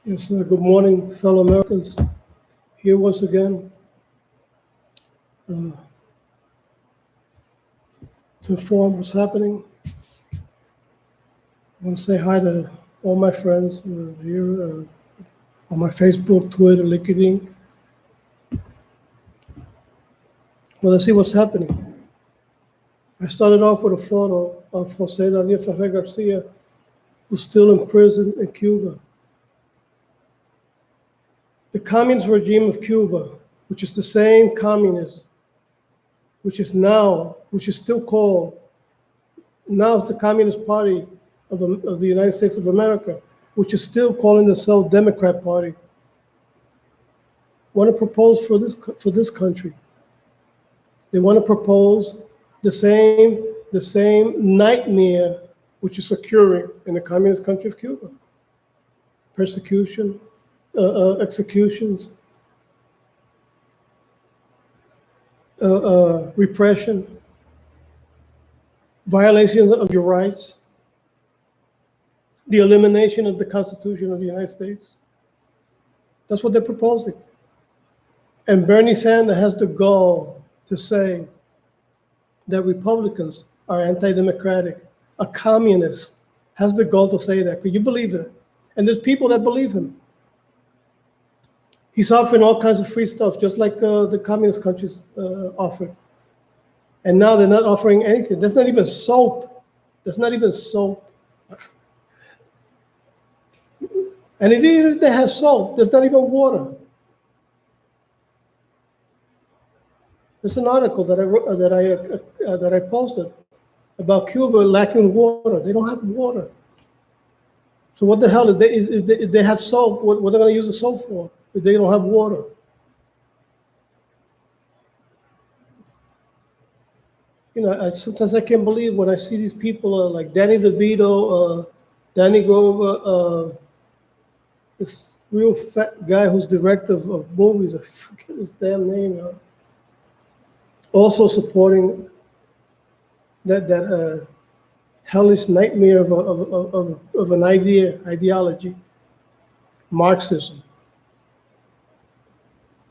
Yes, good morning, fellow Americans. Here once again uh, to inform what's happening. I want to say hi to all my friends here on my Facebook, Twitter, LinkedIn. Well, let's see what's happening. I started off with a photo of Jose Daniel Ferrer Garcia, who's still in prison in Cuba. The communist regime of Cuba, which is the same communism, which is still called, now it's the Communist Party of the United States of America, which is still calling themselves Democrat Party, want to propose for this country. They want to propose the same nightmare which is occurring in the communist country of Cuba: persecution, executions, repression, violations of your rights, the elimination of the Constitution of the United States. That's what they're proposing. And Bernie Sanders has the gall to say that Republicans are anti-democratic. A communist has the gall to say that. Could you believe that? And there's people that believe him. He's offering all kinds of free stuff, just like the communist countries offer. And now they're not offering anything. There's not even soap. There's not even soap. And even if they have soap, there's not even water. There's an article that I posted about Cuba lacking water. They don't have water. So what the hell, if they have soap, what are they going to use the soap for if they don't have water? You know, sometimes I can't believe when I see these people like Danny DeVito, Danny Grover, this real fat guy who's director of movies. I forget his damn name. Also supporting that hellish nightmare of an ideology, Marxism.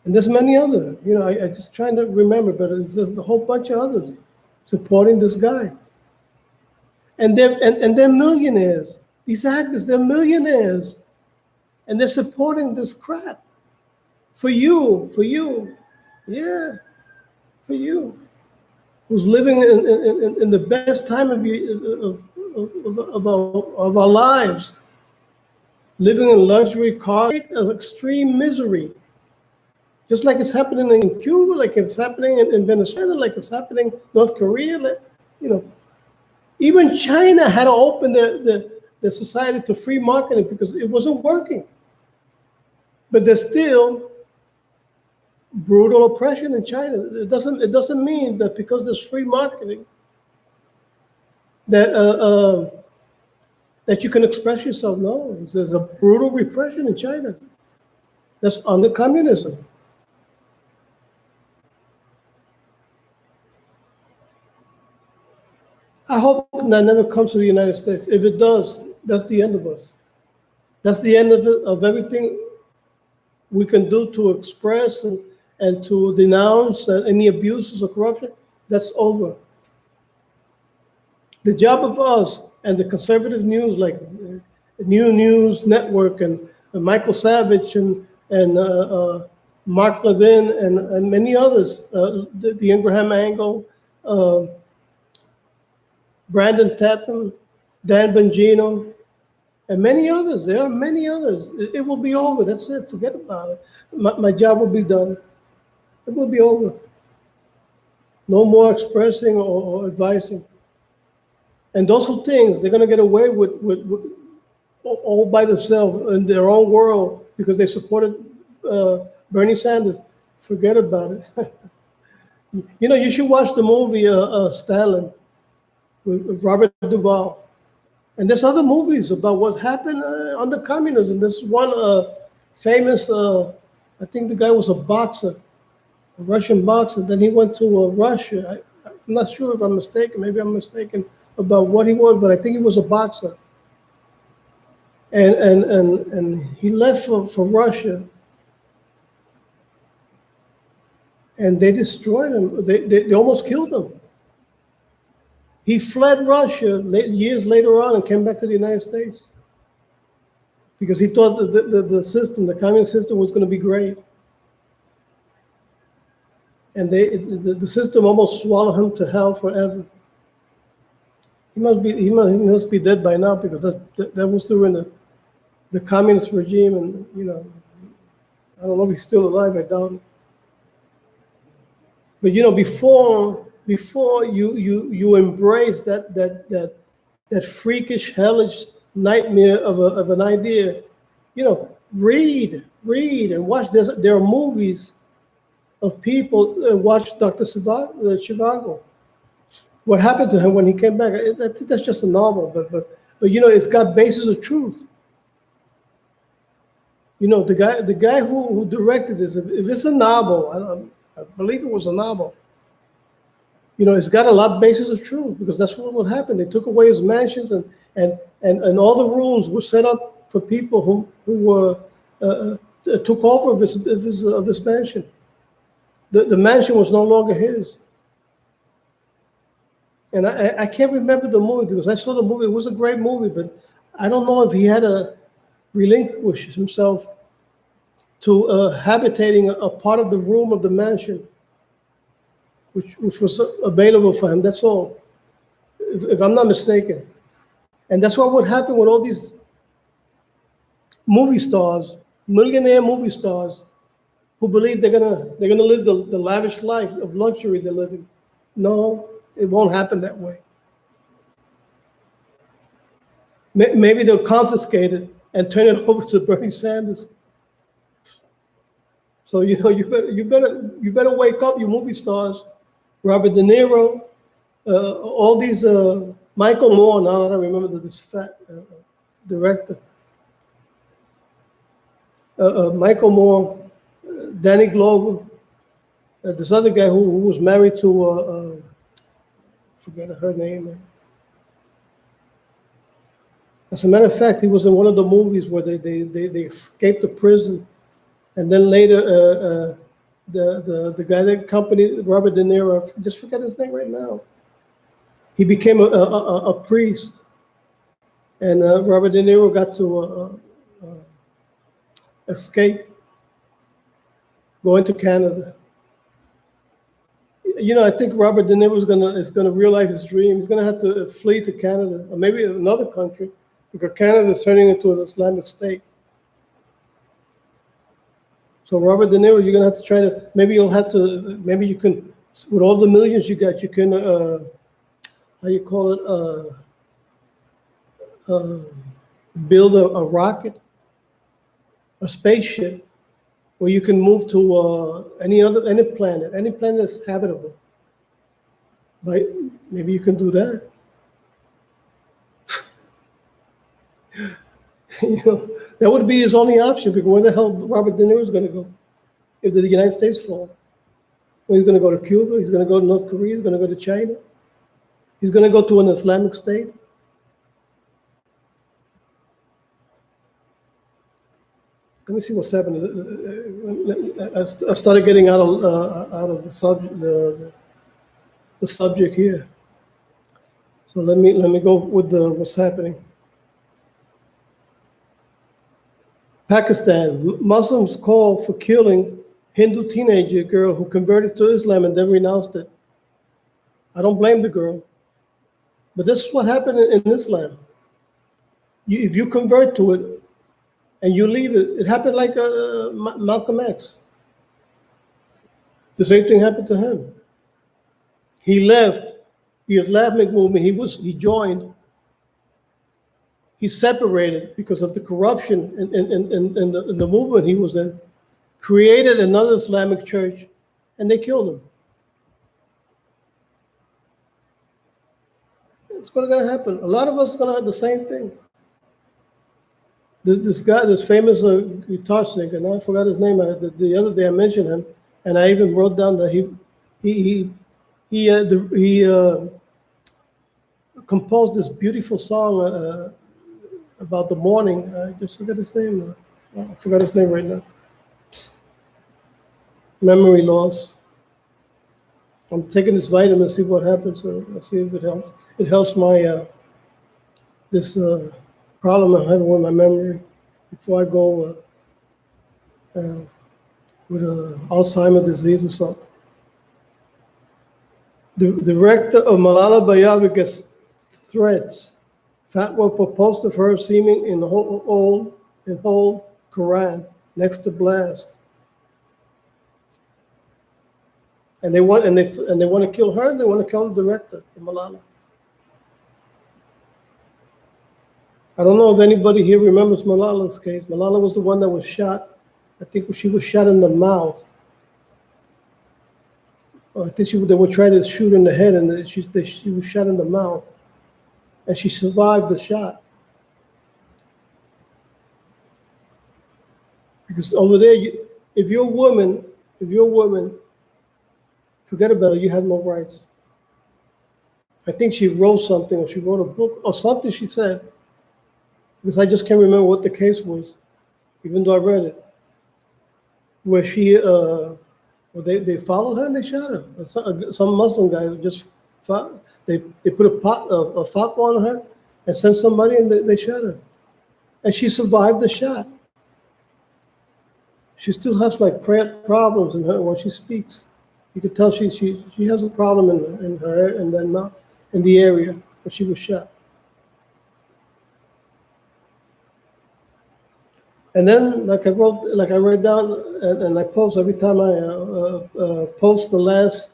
And there's many other. You know, I just trying to remember, but there's a whole bunch of others supporting this guy. And they're millionaires. These actors, they're millionaires. And they're supporting this crap. For you. Yeah, for you. Who's living in the best time of our lives. Living in luxury cars, of extreme misery. Just like it's happening in Cuba, like it's happening in Venezuela, like it's happening in North Korea, you know. Even China had to open the society to free marketing because it wasn't working. But there's still brutal oppression in China. It doesn't mean that because there's free marketing that that you can express yourself. No, there's a brutal repression in China. That's under communism. I hope that never comes to the United States. If it does, that's the end of us. That's the end of everything we can do to express and to denounce any abuses or corruption. That's over. The job of us and the conservative news, like New News Network and Michael Savage and Mark Levin and many others, the Abraham Angle, Brandon Tatum, Dan Bongino, and many others. There are many others. It will be over. That's it. Forget about it. My job will be done. It will be over. No more expressing or advising. And those who things they're going to get away with all by themselves in their own world because they supported Bernie Sanders. Forget about it. You know, you should watch the movie Stalin with Robert Duvall. And there's other movies about what happened under communism. There's one famous, I think the guy was a boxer, a Russian boxer. Then he went to Russia. I'm not sure if I'm mistaken. Maybe I'm mistaken about what he was, but I think he was a boxer. and he left for Russia, and they destroyed him. They almost killed him. He fled Russia years later on and came back to the United States because he thought that the system, the communist system, was going to be great. And the system almost swallowed him to hell forever. He must be dead by now, because that was during the communist regime, and I don't know if he's still alive. I doubt it. But before you embrace that freakish, hellish nightmare of an idea, read and watch. There are movies of people watch Dr. Zhivago. What happened to him when he came back? I think that's just a novel, but it's got basis of truth. The guy who directed this, if it's a novel, I believe it was a novel. It's got a lot of basis of truth, because that's what happened. They took away his mansions, and all the rooms were set up for people who took over of his mansion. The mansion was no longer his. And I can't remember the movie, because I saw the movie. It was a great movie, but I don't know if he had to relinquish himself to habitating a part of the room of the mansion, which was available for him. That's all, if I'm not mistaken. And that's what would happen with all these movie stars, millionaire movie stars, who believe they're gonna live the lavish life of luxury they're living. No, it won't happen that way. Maybe they'll confiscate it and turn it over to Bernie Sanders. So you better wake up, you movie stars, Robert De Niro, all these Michael Moore. Now that I remember this fat director, Michael Moore, Danny Glover, this other guy who was married to forget her name. As a matter of fact, he was in one of the movies where they escaped the prison, and then later the guy that accompanied Robert De Niro, I just forget his name right now. He became a priest, and Robert De Niro got to escape, going to Canada. I think Robert De Niro is gonna realize his dream. He's gonna have to flee to Canada, or maybe another country, because Canada is turning into an Islamic state. So Robert De Niro, you're gonna have to try to. Maybe you can, with all the millions you got, you can how you call it, build a rocket, a spaceship, where you can move to any planet that's habitable. But maybe you can do that. That would be his only option, because where the hell Robert De Niro is going to go if the United States fall? Well, he's going to go to Cuba. He's going to go to North Korea. He's going to go to China. He's going to go to an Islamic state. Let me see what's happening. I started getting out of the subject here. So let me go with what's happening. Pakistan, Muslims call for killing Hindu teenager girl who converted to Islam and then renounced it. I don't blame the girl, but this is what happened in Islam. If you convert to it and you leave it, it happened like Malcolm X. The same thing happened to him. He left the Islamic movement. He joined. He separated because of the corruption in the movement he was in, created another Islamic church, and they killed him. It's going to happen. A lot of us are going to have the same thing. This guy, this famous guitar singer, and I forgot his name. The other day I mentioned him, and I even wrote down that he composed this beautiful song. about the morning. I just forgot his name. I forgot his name right now. Memory loss. I'm taking this vitamin, see what happens. I'll see if it helps. It helps my this problem I'm having with my memory before I go with Alzheimer's disease or something. The director of Malala Yousafzai gets threats. Fatwa proposed of her seeming in the whole Quran next to blast. And they want to kill her. And they want to kill the director of Malala. I don't know if anybody here remembers Malala's case. Malala was the one that was shot. I think she was shot in the mouth. I think they were trying to shoot in the head, and she was shot in the mouth, and she survived the shot. Because over there, if you're a woman, forget about it. You have no rights. I think she wrote something, or she wrote a book, or something she said. Because I just can't remember what the case was, even though I read it. Where she, they followed her and they shot her. Some Muslim guy just they put a fatwa on her and sent somebody and they shot her, and she survived the shot. She still has like problems in her when she speaks. You can tell she has a problem in her and then not in the area where she was shot. And then, like I write down and I post every time I post the last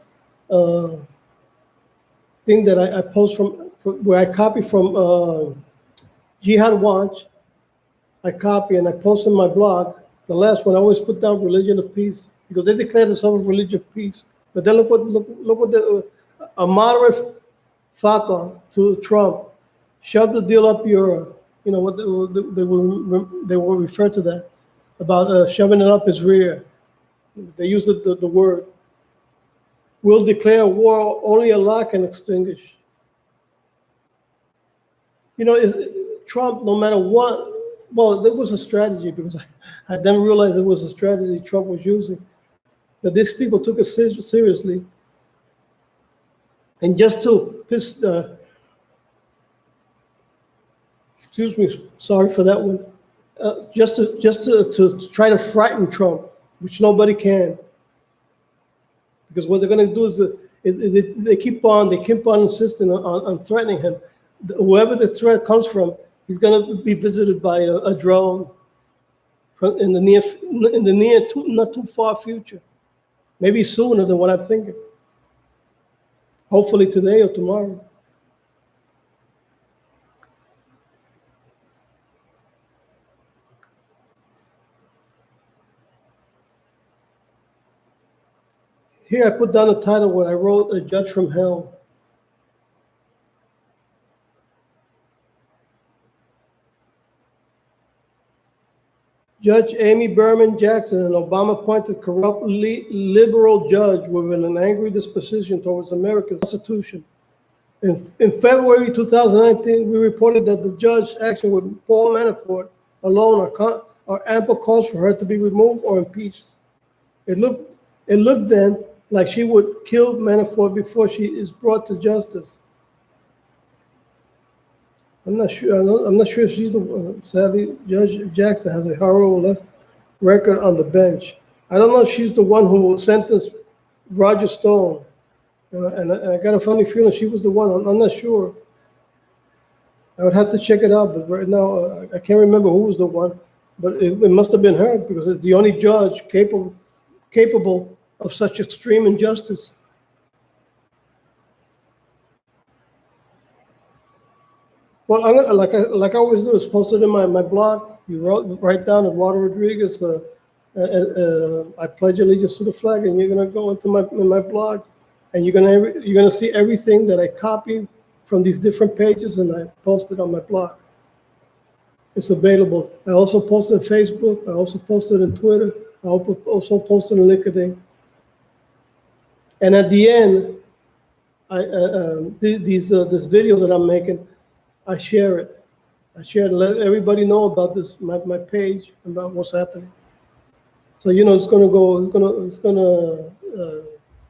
thing that I post from where I copy from Jihad Watch. I copy and I post on my blog. The last one I always put down religion of peace because they declare themselves religion of peace. But then look what a moderate fatwa to Trump shoved the deal up your. You know what they will refer to that about shoving it up his rear. They used the word. We'll declare war only Allah can extinguish. You know, Trump, no matter what, well, there was a strategy because I didn't realize it was a strategy Trump was using. But these people took it seriously. And just to piss excuse me, sorry for that one. Just to try to frighten Trump, which nobody can, because what they're going to do is they keep on insisting on threatening him. Whoever the threat comes from, he's going to be visited by a drone in the near not too far future, maybe sooner than what I'm thinking. Hopefully today or tomorrow. Here I put down the title what I wrote, A Judge from Hell. Judge Amy Berman Jackson, an Obama-appointed corrupt liberal judge with an angry disposition towards America's Constitution. In February 2019, we reported that the judge's action with Paul Manafort alone are ample cause for her to be removed or impeached. It looked then like she would kill Manafort before she is brought to justice. I'm not sure if she's the one. Sadly, Judge Jackson has a horrible left record on the bench. I don't know if she's the one who sentenced Roger Stone. And I got a funny feeling she was the one. I'm not sure. I would have to check it out, but right now I can't remember who was the one. But it must have been her because it's the only judge capable of such extreme injustice. Well, like I always do, it's posted in my blog. You write down Eduardo Rodriguez. I pledge allegiance to the flag, and you're gonna go into my blog, and you're gonna see everything that I copy from these different pages, and I post it on my blog. It's available. I also post it on Facebook. I also post it on Twitter. I also post it on LinkedIn. And at the end, this video that I'm making, I share it. I shared, let everybody know about this, my page, about what's happening. So it's gonna go, it's gonna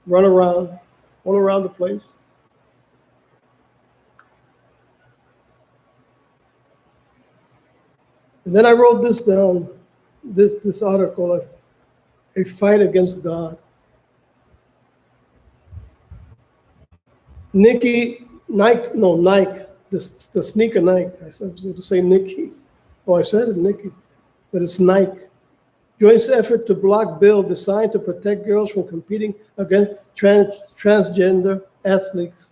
run around, all around the place. And then I wrote this down, this article, a fight against God. Nike, the sneaker Nike. I was supposed to say Nikki. Oh, I said it, Nikki, but it's Nike. Joins effort to block bill designed to protect girls from competing against transgender athletes.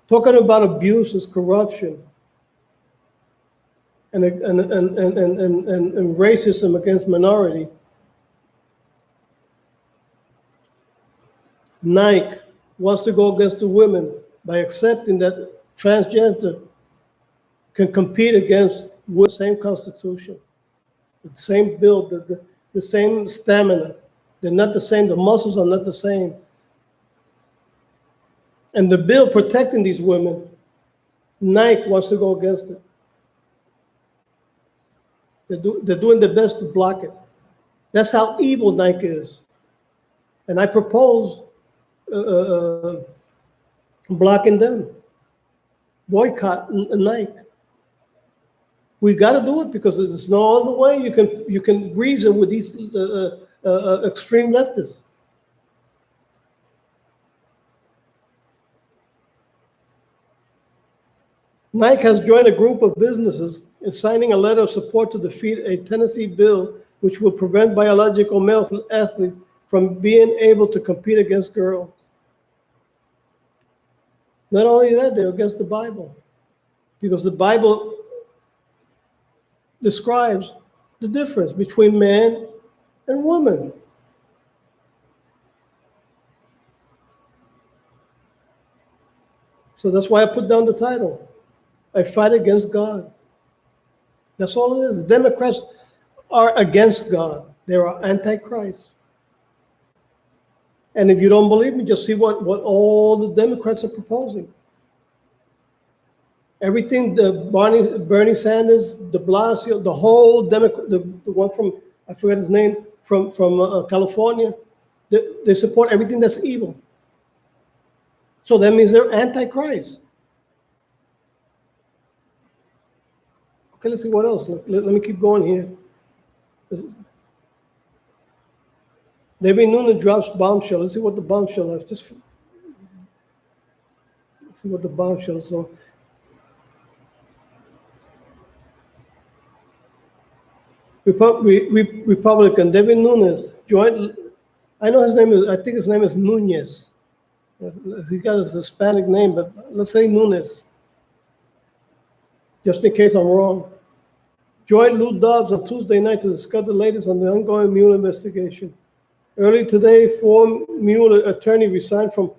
Talking about abuse is corruption and racism against minority. Nike wants to go against the women by accepting that transgender can compete against the same constitution, the same build, the same stamina. They're not the same. The muscles are not the same. And the bill protecting these women, Nike wants to go against it. They're doing their best to block it. That's how evil Nike is. And I propose blocking them, boycott Nike. We got to do it because there's no other way you can reason with these extreme leftists. Nike has joined a group of businesses in signing a letter of support to defeat a Tennessee bill which will prevent biological male athletes from being able to compete against girls. Not only that, they're against the Bible, because the Bible describes the difference between man and woman. So that's why I put down the title, A Fight Against God. That's all it is. The Democrats are against God. They are antichrist. And if you don't believe me, just see what all the Democrats are proposing. Everything, Bernie Sanders, de Blasio, the whole Democrat, the one from, I forget his name, from California, they support everything that's evil. So that means they're antichrist. Okay, let's see what else. Let me keep going here. Debbie Noonan drops bombshell. Let's see what the bombshell is. Let's see what the bombshell is. So, Republican Devin Nunes joined. I know his name is. I think his name is Nunez. He got his Hispanic name, but let's say Nunes, just in case I'm wrong. Joined Lou Dobbs on Tuesday night to discuss the latest on the ongoing Mueller investigation. Early today, former Mueller attorney resigned from